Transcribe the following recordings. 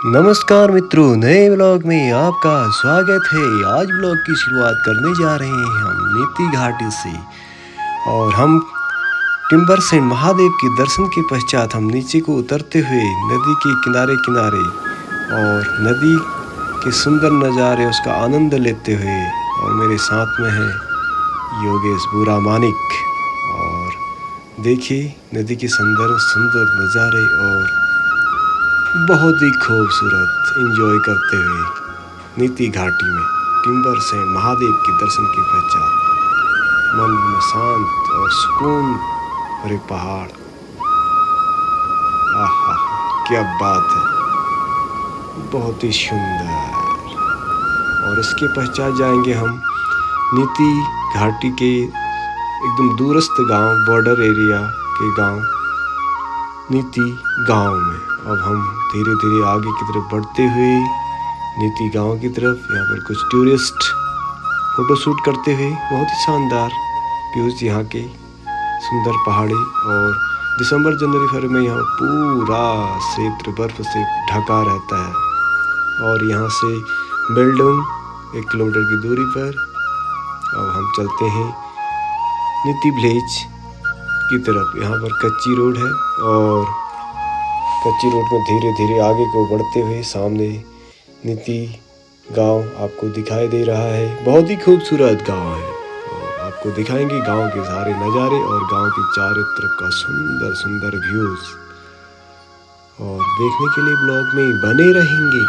नमस्कार मित्रों, नए ब्लॉग में आपका स्वागत है। आज ब्लॉग की शुरुआत करने जा रहे हैं हम नीति घाटी से। और हम टिम्बर सेन महादेव के दर्शन के पश्चात हम नीचे को उतरते हुए नदी के किनारे किनारे और नदी के सुंदर नज़ारे उसका आनंद लेते हुए, और मेरे साथ में है योगेश बुरा मानिक। और देखिए नदी के सुंदर सुंदर नज़ारे और बहुत ही खूबसूरत एंजॉय करते हुए नीति घाटी में टिम्बर सेन महादेव के दर्शन के पश्चात मन में शांत और सुकून भरे पहाड़। आहा, क्या बात है, बहुत ही सुंदर। और इसके पश्चात जाएंगे हम नीति घाटी के एकदम दूरस्थ गांव, बॉर्डर एरिया के गांव नीति गांव में। अब हम धीरे धीरे आगे की तरफ बढ़ते हुए नीति गांव की तरफ, यहाँ पर कुछ टूरिस्ट फोटो शूट करते हुए, बहुत ही शानदार व्यूज यहाँ के, सुंदर पहाड़ी। और दिसंबर जनवरी फरवरी में यहाँ पूरा क्षेत्र बर्फ से ढका रहता है। और यहाँ से बेल्डोंग 1 किलोमीटर की दूरी पर अब हम चलते हैं नीति विलेज की तरफ। यहाँ पर कच्ची रोड है और कच्ची रोड में धीरे धीरे आगे को बढ़ते हुए सामने नीति गांव आपको दिखाई दे रहा है। बहुत ही खूबसूरत गांव है और आपको दिखाएंगे गांव के सारे नज़ारे और गांव के चारों तरफ का सुंदर सुंदर व्यूज। और देखने के लिए ब्लॉग में बने रहेंगे।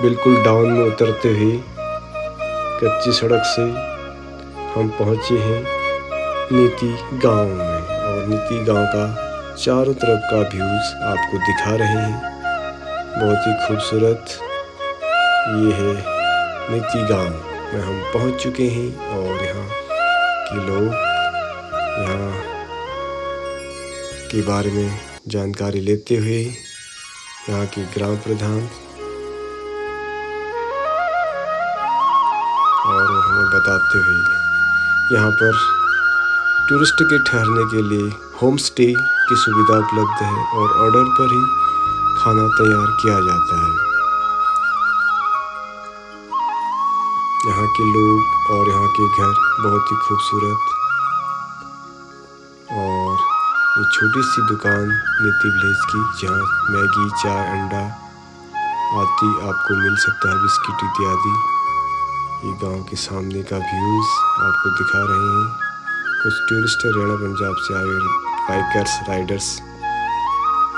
बिल्कुल डाउन में उतरते हुए कच्ची सड़क से हम पहुँचे हैं नीति गांव में। और नीति गांव का चारों तरफ का व्यूज आपको दिखा रहे हैं, बहुत ही खूबसूरत। ये है नीति गांव में हम पहुँच चुके हैं। और यहाँ के लोग यहाँ के बारे में जानकारी लेते हुए यहाँ के ग्राम प्रधान और हमें बताते हुए यहाँ पर टूरिस्ट के ठहरने के लिए होम स्टे की सुविधा उपलब्ध है और ऑर्डर पर ही खाना तैयार किया जाता है। यहाँ के लोग और यहाँ के घर बहुत ही खूबसूरत। और ये छोटी सी दुकान नीति विलेज की, जहाँ मैगी, चाय, अंडा आदि आपको मिल सकता है, बिस्किट इत्यादि। ये गांव के सामने का व्यूज आपको दिखा रहे हैं। कुछ टूरिस्ट हरियाणा पंजाब से आए बाइकर्स राइडर्स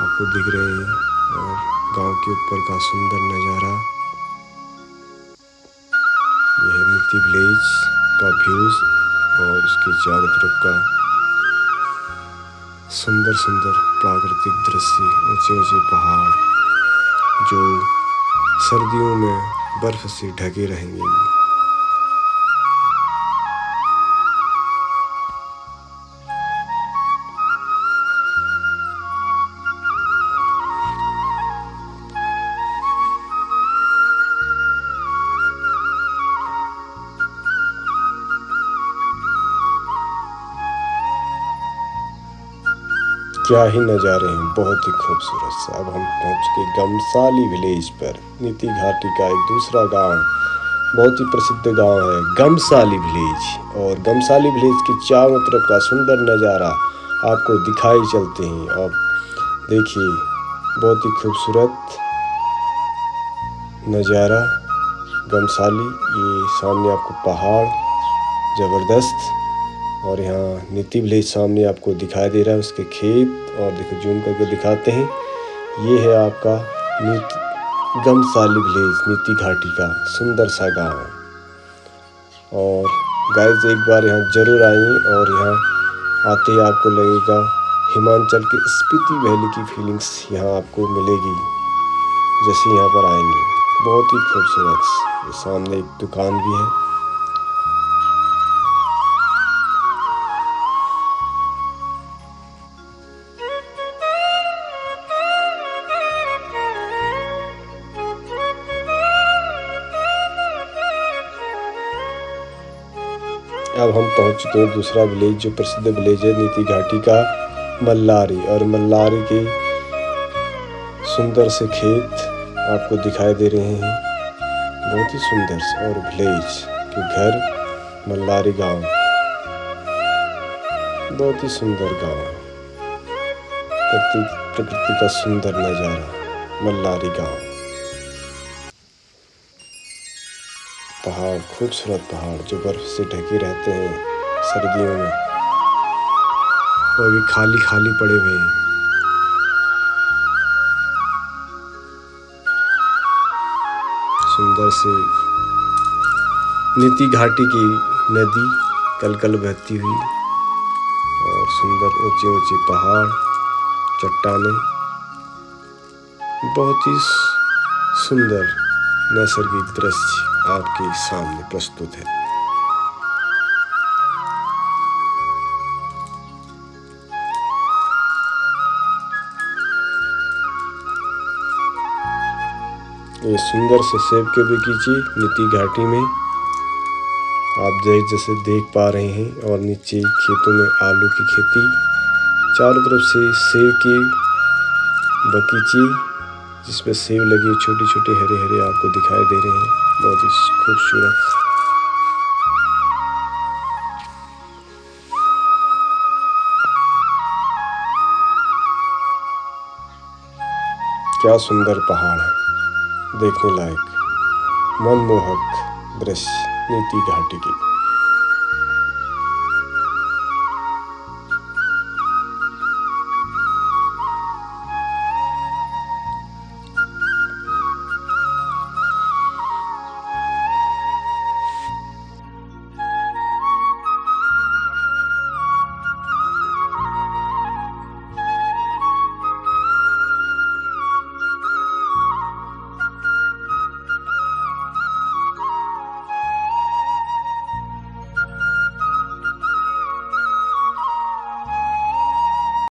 आपको दिख रहे हैं। और गांव के ऊपर का सुंदर नज़ारा, यह है नीति विलेज का व्यूज और उसके चारों तरफ का सुंदर सुंदर प्राकृतिक दृश्य, ऊंचे ऊंचे पहाड़ जो सर्दियों में बर्फ से ढके रहेंगे। क्या ही नज़ारे हैं, बहुत ही खूबसूरत सा। अब हम पहुंच गए गमसाली विलेज पर। नीति घाटी का एक दूसरा गांव, बहुत ही प्रसिद्ध गांव है गमसाली विलेज। और गमसाली विलेज के चारों तरफ का सुंदर नज़ारा आपको दिखाई चलते हैं। अब देखिए, बहुत ही खूबसूरत नज़ारा गमसाली। ये सामने आपको पहाड़ ज़बरदस्त, और यहाँ नीति विलेज सामने आपको दिखाई दे रहा है, उसके खेत। और देखो जूम करके दिखाते हैं, ये है आपका गमसाली विलेज, नीति घाटी का सुंदर सा गांव। और गाइस एक बार यहाँ ज़रूर आइए, और यहाँ आते ही आपको लगेगा हिमाचल के स्पीति वैली की फीलिंग्स यहाँ आपको मिलेगी जैसे यहाँ पर आएंगे। बहुत ही खूबसूरत। सामने एक दुकान भी है। अब हम पहुंच चुके हैं दूसरा विलेज, जो प्रसिद्ध विलेज है नीति घाटी का, मल्लारी। और मल्लारी के सुंदर से खेत आपको दिखाई दे रहे हैं, बहुत ही सुंदर से। और विलेज के घर, मल्लारी गांव, बहुत ही सुंदर गांव, प्रकृति का सुंदर नजारा, मल्लारी गांव। पहाड़, खूबसूरत पहाड़ जो बर्फ से ढके रहते हैं सर्दियों में, वो भी खाली खाली पड़े हुए हैं। सुंदर से नीति घाटी की नदी कलकल बहती हुई, और सुंदर ऊंचे ऊंचे पहाड़, चट्टानें, बहुत ही सुंदर नैसर्गिक दृश्य आपके सामने प्रस्तुत है। ये सुंदर से सेब के बगीचे नीति घाटी में आप जैसे देख पा रहे हैं, और नीचे खेतों में आलू की खेती, चारों तरफ से सेब के बगीचे जिसमें सेब लगे छोटे छोटे हरे हरे आपको दिखाई दे रहे हैं, बहुत ही खूबसूरत। क्या सुंदर पहाड़ है, देखने लायक मनमोहक दृश्य नीति घाटी की।